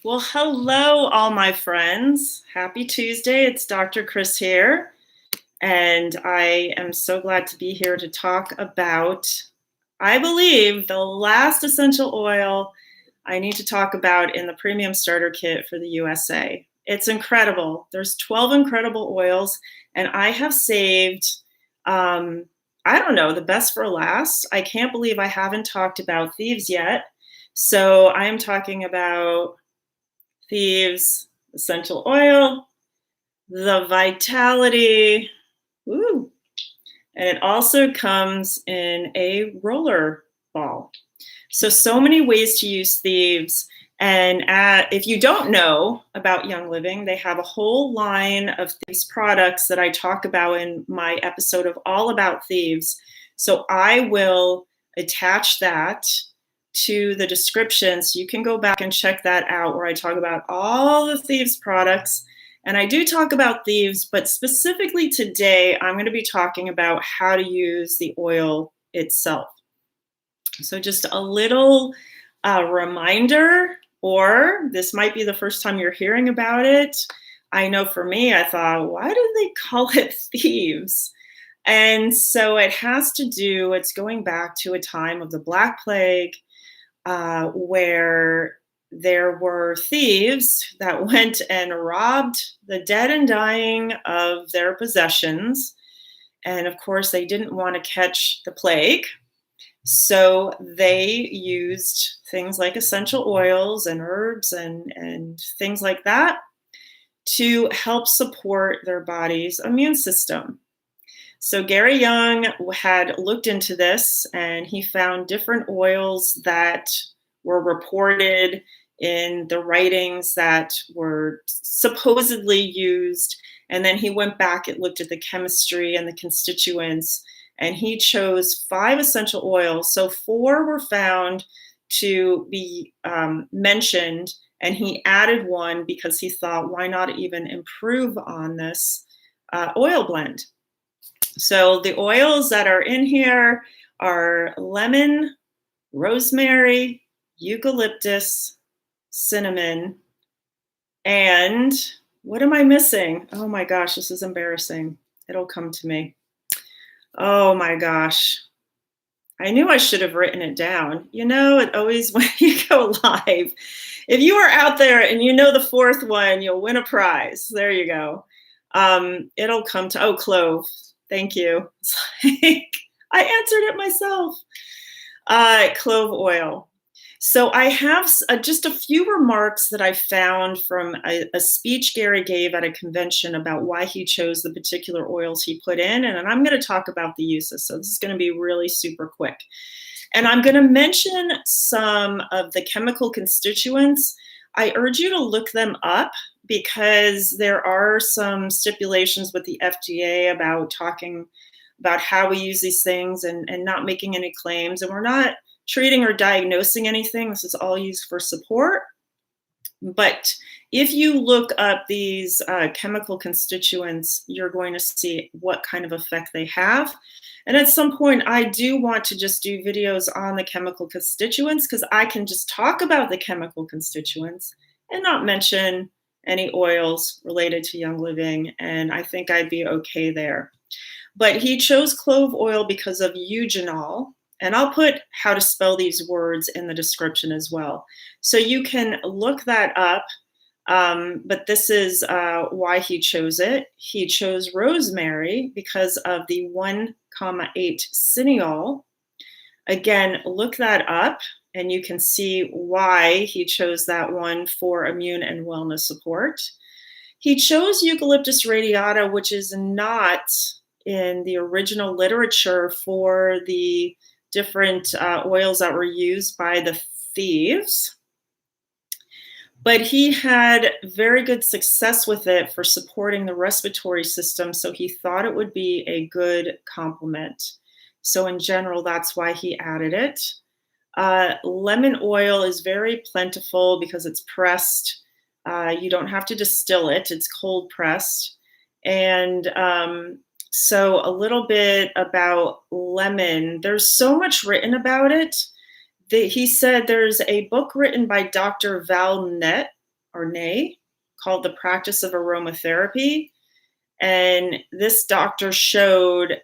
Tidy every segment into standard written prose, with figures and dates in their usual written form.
Well, hello, all my friends. Happy Tuesday. It's Dr. Chris here, and I am so glad to be here to talk about, I believe, the last essential oil I need to talk about in the premium starter kit for the USA. It's incredible. There's 12 incredible oils, and I have saved, I don't know, the best for last. I can't believe I haven't talked about Thieves yet. So I am talking about Thieves essential oil, the vitality, woo, and it also comes in a roller ball. So many ways to use Thieves. And if you don't know about Young Living, they have a whole line of Thieves products that I talk about in my episode of All About Thieves. So I will attach that to the description so you can go back and check that out, where I talk about all the Thieves products. And I do talk about Thieves, but specifically today, I'm going to be talking about how to use the oil itself. So just a little reminder, or this might be the first time you're hearing about it. I know for me, I thought, why do they call it Thieves? And so it has to do, it's going back to a time of the Black Plague, where there were thieves that went and robbed the dead and dying of their possessions. And of course, they didn't want to catch the plague. So they used things like essential oils and herbs and things like that to help support their body's immune system. So Gary Young had looked into this, and he found different oils that were reported in the writings that were supposedly used. And then he went back and looked at the chemistry and the constituents, and he chose 5 essential oils. So 4 were found to be mentioned, and he added 1 because he thought, why not even improve on this oil blend? So the oils that are in here are lemon, rosemary, eucalyptus, cinnamon, and what am I missing? Oh my gosh, this is embarrassing. It'll come to me. Oh my gosh. I knew I should have written it down. You know, it always, when you go live, if you are out there and you know the 4th one, you'll win a prize. There you go. It'll come to, clove. Thank you. It's like, I answered it myself. Clove oil. So I have just a few remarks that I found from a speech Gary gave at a convention about why he chose the particular oils he put in. And I'm going to talk about the uses. So this is going to be really super quick. And I'm going to mention some of the chemical constituents. I urge you to look them up, because there are some stipulations with the FDA about talking about how we use these things and not making any claims. And we're not treating or diagnosing anything. This is all used for support. But if you look up these chemical constituents, you're going to see what kind of effect they have. And at some point, I do want to just do videos on the chemical constituents, because I can just talk about the chemical constituents and not mention any oils related to Young Living, and I think I'd be okay there. But he chose clove oil because of eugenol, and I'll put how to spell these words in the description as well. So you can look that up, but this is why he chose it. He chose rosemary because of the 1,8 cineole. Again, look that up, and you can see why he chose that one for immune and wellness support. He chose Eucalyptus radiata, which is not in the original literature for the different oils that were used by the thieves. But he had very good success with it for supporting the respiratory system, so he thought it would be a good complement. So in general, that's why he added it. Lemon oil is very plentiful because it's pressed. You don't have to distill it. It's cold pressed. And so a little bit about lemon. There's so much written about it. He said there's a book written by Dr.Valnet, Arnay called The Practice of Aromatherapy. And this doctor showed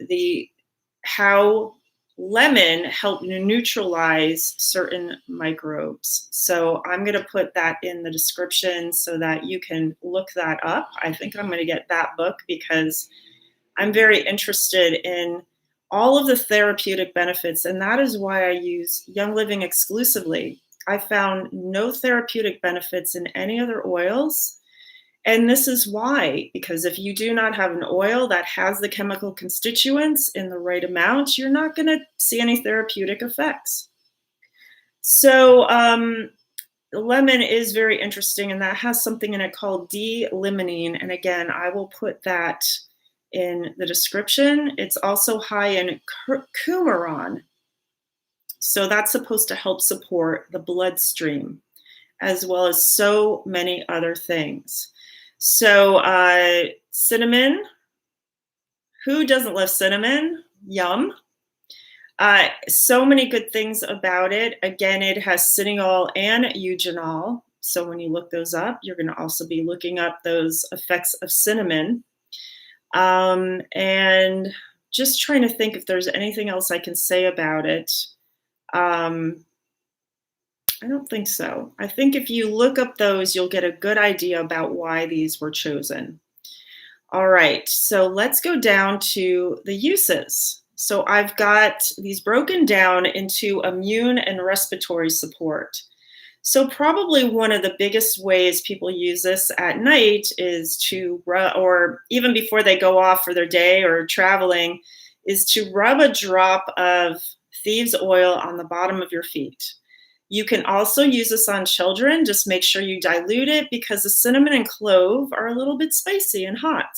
how lemon helped neutralize certain microbes. So I'm going to put that in the description so that you can look that up. I think I'm going to get that book because I'm very interested in all of the therapeutic benefits, and that is why I use Young Living exclusively. I found no therapeutic benefits in any other oils. And this is why, because if you do not have an oil that has the chemical constituents in the right amount, you're not going to see any therapeutic effects. So lemon is very interesting, and that has something in it called d-limonene. And again, I will put that in the description. It's also high in cumeron. So that's supposed to help support the bloodstream, as well as so many other things. So cinnamon, who doesn't love cinnamon? Yum. So many good things about it. Again, it has cineole and eugenol. So when you look those up, you're going to also be looking up those effects of cinnamon. And just trying to think if there's anything else I can say about it. I don't think so. I think if you look up those, you'll get a good idea about why these were chosen. All right, so let's go down to the uses. So I've got these broken down into immune and respiratory support. So probably one of the biggest ways people use this at night is to, or even before they go off for their day or traveling, is to rub a drop of thieves oil on the bottom of your feet. You can also use this on children. Just make sure you dilute it because the cinnamon and clove are a little bit spicy and hot.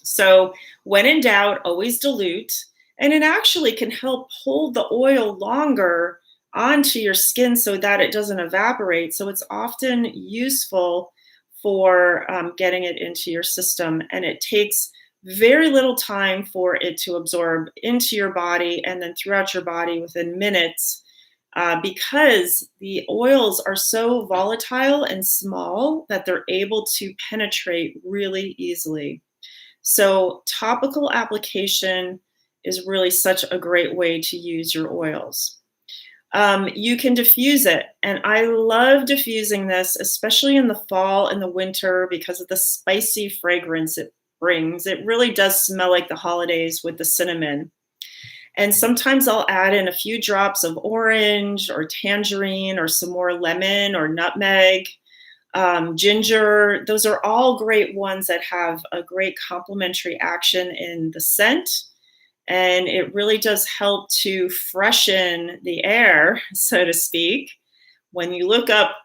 So when in doubt, always dilute. And it actually can help hold the oil longer onto your skin so that it doesn't evaporate. So it's often useful for getting it into your system. And it takes very little time for it to absorb into your body and then throughout your body within minutes. Because the oils are so volatile and small that they're able to penetrate really easily. So topical application is really such a great way to use your oils. You can diffuse it, and I love diffusing this, especially in the fall and the winter because of the spicy fragrance it brings. It really does smell like the holidays with the cinnamon. And sometimes I'll add in a few drops of orange or tangerine or some more lemon or nutmeg, ginger. Those are all great ones that have a great complementary action in the scent. And it really does help to freshen the air, so to speak. When you look up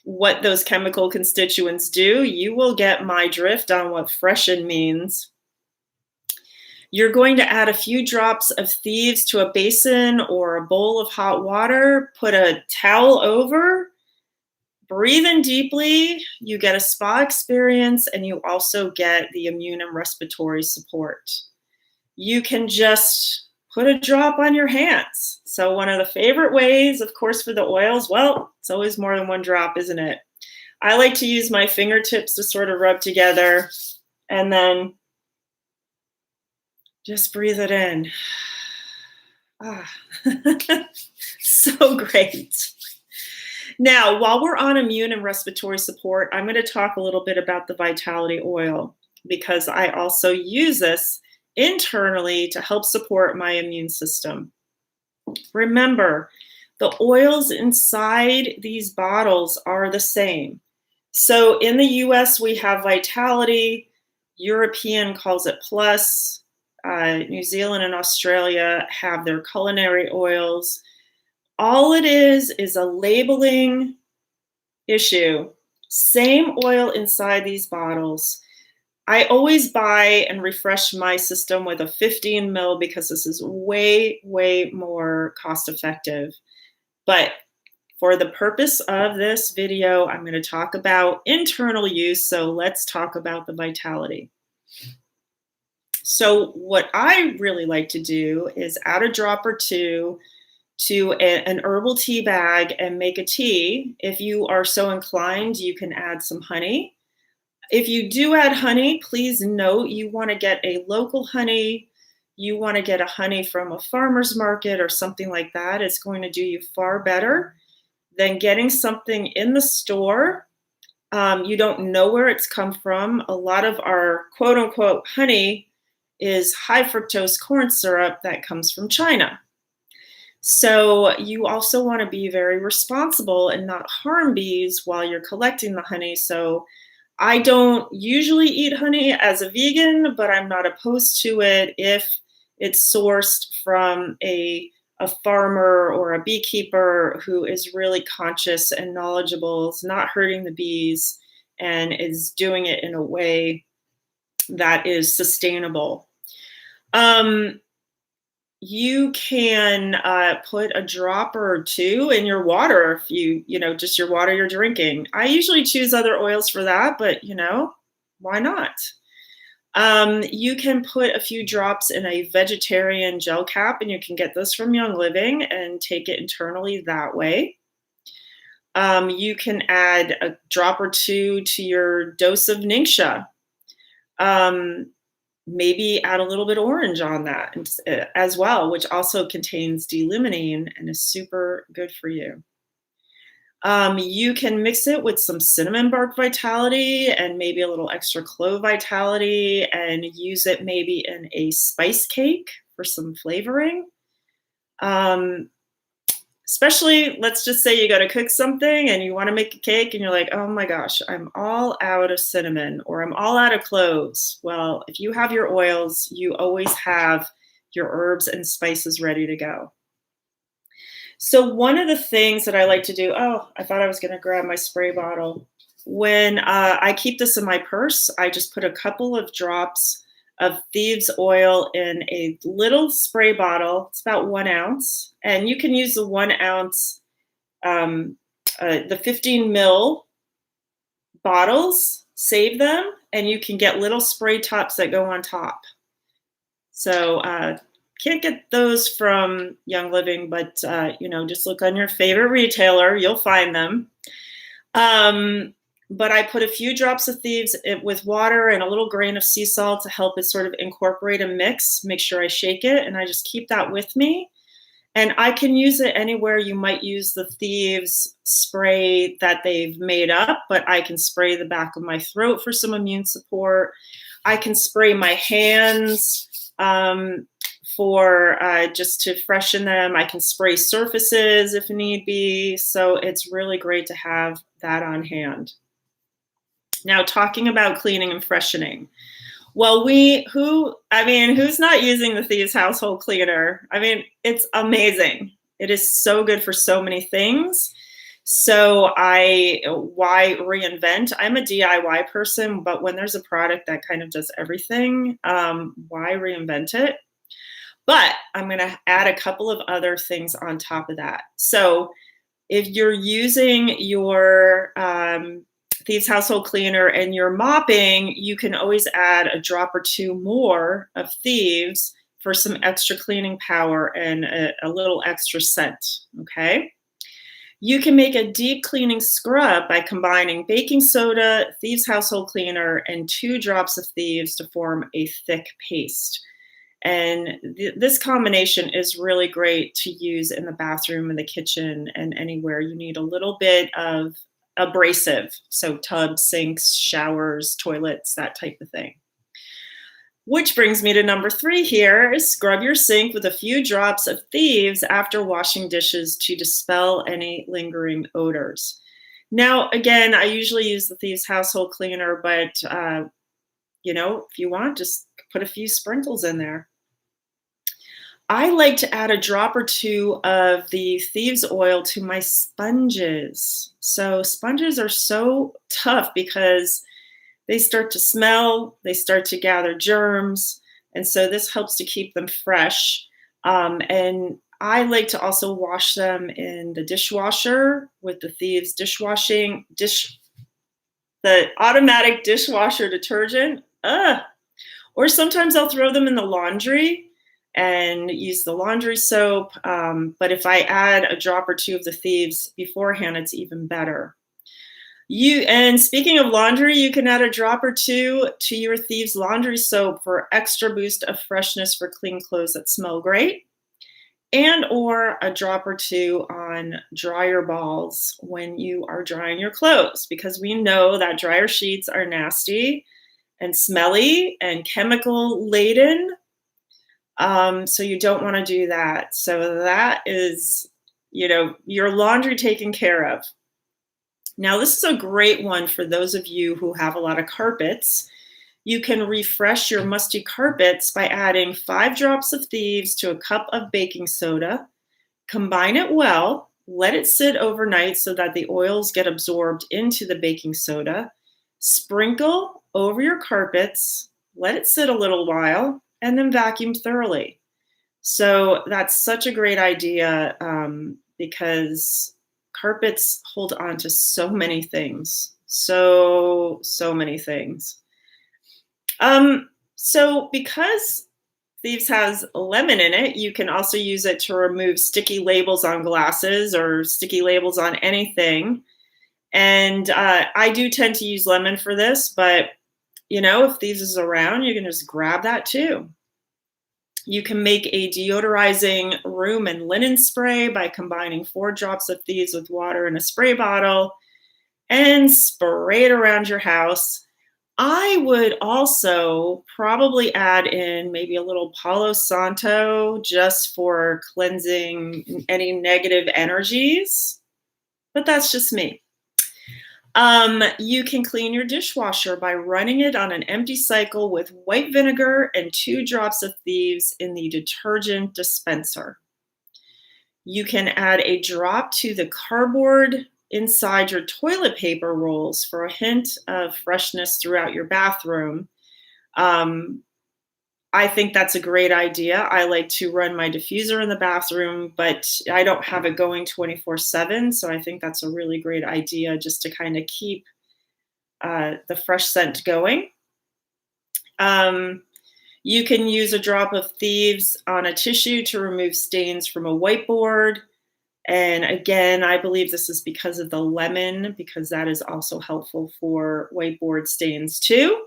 what those chemical constituents do, you will get my drift on what freshen means. You're going to add a few drops of thieves to a basin or a bowl of hot water, put a towel over, breathe in deeply, you get a spa experience, and you also get the immune and respiratory support. You can just put a drop on your hands. So one of the favorite ways, of course, for the oils, well, it's always more than one drop, isn't it? I like to use my fingertips to sort of rub together and then just breathe it in. So great. Now, while we're on immune and respiratory support, I'm going to talk a little bit about the Vitality Oil because I also use this internally to help support my immune system. Remember, the oils inside these bottles are the same. So in the US, we have Vitality, European calls it Plus, New Zealand and Australia have their culinary oils. All it is a labeling issue. Same oil inside these bottles. I always buy and refresh my system with a 15 ml because this is way, way more cost effective. But for the purpose of this video, I'm going to talk about internal use. So let's talk about the Vitality. So what I really like to do is add a drop or two to an herbal tea bag and make a tea. If you are so inclined, you can add some honey. If you do add honey, please note you want to get a local honey. You want to get a honey from a farmer's market or something like that. It's going to do you far better than getting something in the store. You don't know where it's come from. A lot of our quote unquote honey is high fructose corn syrup that comes from China. So you also want to be very responsible and not harm bees while you're collecting the honey. So I don't usually eat honey as a vegan, but I'm not opposed to it if it's sourced from a farmer or a beekeeper who is really conscious and knowledgeable, is not hurting the bees, and is doing it in a way that is sustainable. You can put a drop or two in your water if just your water you're drinking. I usually choose other oils for that, but why not? You can put a few drops in a vegetarian gel cap, and you can get this from Young Living and take it internally that way. You can add a drop or two to your dose of Ningxia. Maybe add a little bit of orange on that as well, which also contains d-limonene and is super good for you. You can mix it with some cinnamon bark vitality and maybe a little extra clove vitality and use it maybe in a spice cake for some flavoring. Especially, let's just say you got to cook something and you want to make a cake and you're like, oh my gosh, I'm all out of cinnamon or I'm all out of cloves. Well, if you have your oils, you always have your herbs and spices ready to go. So one of the things that I like to do, I thought I was going to grab my spray bottle. When I keep this in my purse, I just put a couple of drops of Thieves oil in a little spray bottle. It's about 1 ounce. And you can use the 1 ounce, the 15 ml bottles, save them, and you can get little spray tops that go on top. So can't get those from Young Living, but just look on your favorite retailer, you'll find them. But I put a few drops of Thieves with water and a little grain of sea salt to help it sort of incorporate and mix, make sure I shake it, and I just keep that with me. And I can use it anywhere you might use the Thieves spray that they've made up, but I can spray the back of my throat for some immune support. I can spray my hands for just to freshen them. I can spray surfaces if need be. So it's really great to have that on hand. Now, talking about cleaning and freshening. Well, who's not using the Thieves household cleaner? I mean, it's amazing. It is so good for so many things. So why reinvent? I'm a DIY person, but when there's a product that kind of does everything, why reinvent it? But I'm going to add a couple of other things on top of that. So if you're using your Thieves household cleaner and you're mopping, you can always add a drop or two more of Thieves for some extra cleaning power and a little extra scent, okay? You can make a deep cleaning scrub by combining baking soda, Thieves household cleaner, and 2 drops of Thieves to form a thick paste. And this combination is really great to use in the bathroom, in the kitchen, and anywhere you need a little bit of abrasive. So tubs, sinks, showers, toilets, that type of thing. Which brings me to number 3 here. Scrub your sink with a few drops of Thieves after washing dishes to dispel any lingering odors. Now, again, I usually use the Thieves household cleaner, but if you want, just put a few sprinkles in there. I like to add a drop or 2 of the Thieves oil to my sponges. So sponges are so tough because they start to smell, they start to gather germs, and so this helps to keep them fresh. And I like to also wash them in the dishwasher with the Thieves the automatic dishwasher detergent. Or sometimes I'll throw them in the laundry. and use the laundry soap. But if I add a drop or two of the Thieves beforehand, it's even better. And speaking of laundry, you can add a drop or two to your Thieves laundry soap for extra boost of freshness for clean clothes that smell great, and or a drop or two on dryer balls when you are drying your clothes, because we know that dryer sheets are nasty and smelly and chemical laden. So you don't want to do that. So that is, your laundry taken care of. Now, this is a great one for those of you who have a lot of carpets. You can refresh your musty carpets by adding 5 drops of Thieves to a cup of baking soda. Combine it well, let it sit overnight so that the oils get absorbed into the baking soda. Sprinkle over your carpets, let it sit a little while, and then vacuum thoroughly. So that's such a great idea because carpets hold on to so many things, so many things. So because Thieves has lemon in it, you can also use it to remove sticky labels on glasses or sticky labels on anything. And I do tend to use lemon for this, but if Thieves is around, you can just grab that too. You can make a deodorizing room and linen spray by combining 4 drops of Thieves with water in a spray bottle and spray it around your house. I would also probably add in maybe a little Palo Santo just for cleansing any negative energies, but that's just me. You can clean your dishwasher by running it on an empty cycle with white vinegar and 2 drops of Thieves in the detergent dispenser. You can add a drop to the cardboard inside your toilet paper rolls for a hint of freshness throughout your bathroom. I think that's a great idea. I like to run my diffuser in the bathroom, but I don't have it going 24/7. So I think that's a really great idea just to kind of keep the fresh scent going. You can use a drop of Thieves on a tissue to remove stains from a whiteboard. And again, I believe this is because of the lemon, because that is also helpful for whiteboard stains too.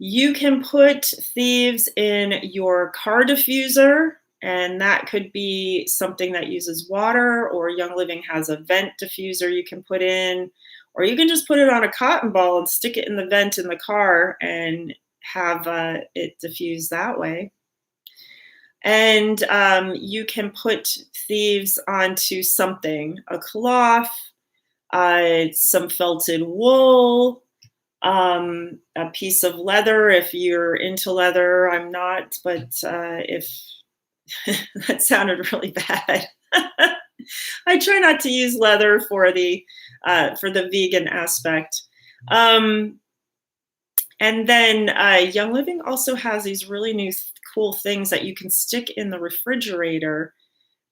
You can put Thieves in your car diffuser, and that could be something that uses water, or Young Living has a vent diffuser you can put in, or you can just put it on a cotton ball and stick it in the vent in the car and have it diffuse that way. And you can put Thieves onto something, a cloth, some felted wool, a piece of leather if you're into leather. I'm not, but if that sounded really bad. I try not to use leather for the vegan aspect. And then Young Living also has these really new cool things that you can stick in the refrigerator.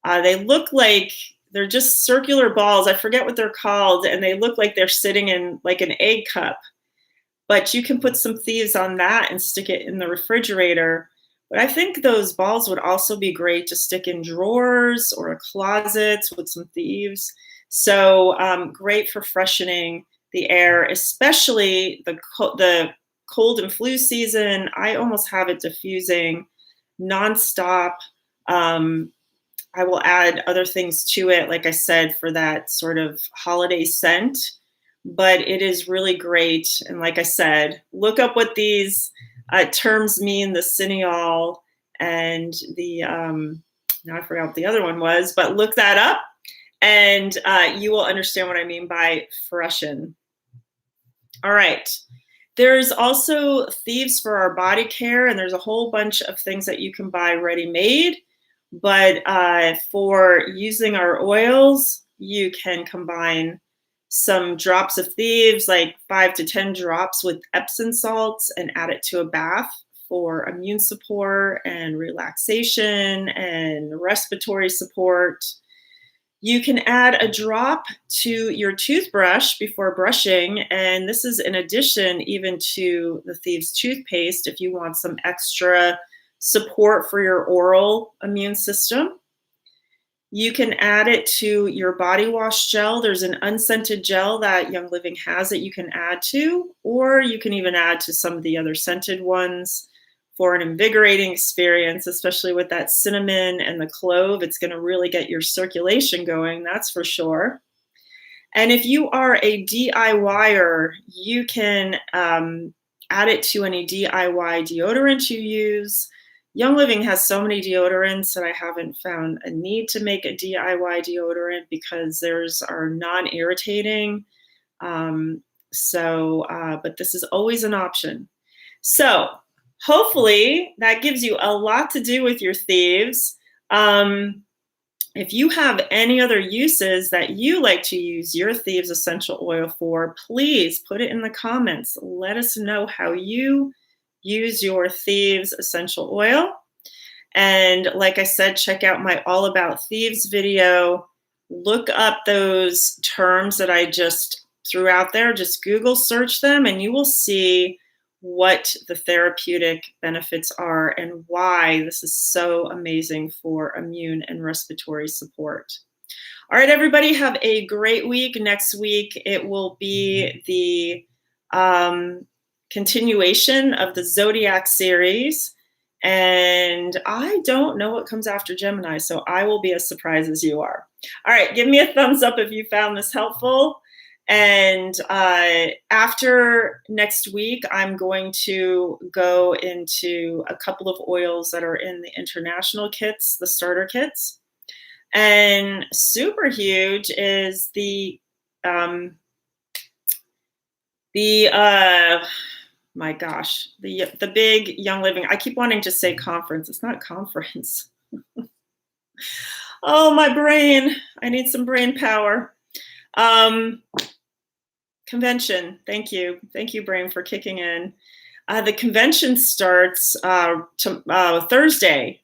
They look like they're just circular balls. I forget what they're called, and they look like they're sitting in like an egg cup. But you can put some Thieves on that and stick it in the refrigerator. But I think those balls would also be great to stick in drawers or closets with some Thieves. So great for freshening the air, especially the cold and flu season. I almost have it diffusing nonstop. I will add other things to it, like I said, for that sort of holiday scent. But it is really great. And like I said, look up what these terms mean, the cineole and the, now I forgot what the other one was, but look that up and you will understand what I mean by freshen. All right. There's also Thieves for our body care, and there's a whole bunch of things that you can buy ready-made. But for using our oils, you can combine some drops of Thieves, like 5 to 10 drops with Epsom salts, and add it to a bath for immune support and relaxation and respiratory support. You can add a drop to your toothbrush before brushing, and this is in addition even to the Thieves toothpaste if you want some extra support for your oral immune system. You can add it to your body wash gel. There's an unscented gel that Young Living has that you can add to, or you can even add to some of the other scented ones for an invigorating experience, especially with that cinnamon and the clove. It's going to really get your circulation going, that's for sure. And if you are a DIYer, you can add it to any DIY deodorant you use. Young Living has so many deodorants that I haven't found a need to make a DIY deodorant because theirs are non-irritating. But this is always an option. So hopefully that gives you a lot to do with your thieves. If you have any other uses that you like to use your Thieves essential oil for, please put it in the comments. Let us know how you use your Thieves essential oil. And like I said, check out my All About Thieves video. Look up those terms that I just threw out there. Just Google search them and you will see what the therapeutic benefits are and why this is so amazing for immune and respiratory support. All right, everybody, have a great week. Next week, it will be the continuation of the Zodiac series. And I don't know what comes after Gemini, so I will be as surprised as you are. All right, give me a thumbs up if you found this helpful. And after next week, I'm going to go into a couple of oils that are in the international kits, the starter kits. And super huge is the my gosh, the big Young Living. I keep wanting to say conference. It's not conference. Oh, my brain. I need some brain power. Convention. Thank you. Thank you, brain, for kicking in. The convention starts Thursday.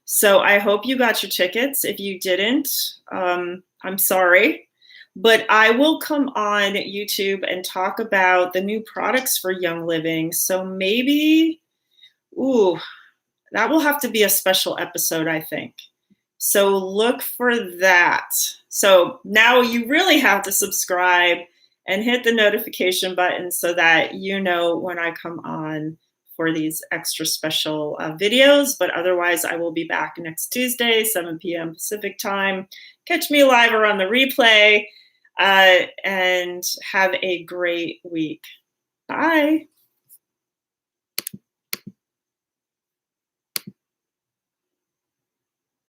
So I hope you got your tickets. If you didn't, I'm sorry. But I will come on YouTube and talk about the new products for Young Living. So maybe, that will have to be a special episode, I think. So look for that. So now you really have to subscribe and hit the notification button so that you know when I come on for these extra special videos. But otherwise, I will be back next Tuesday, 7 p.m. Pacific time. Catch me live or on the replay, and have a great week. Bye.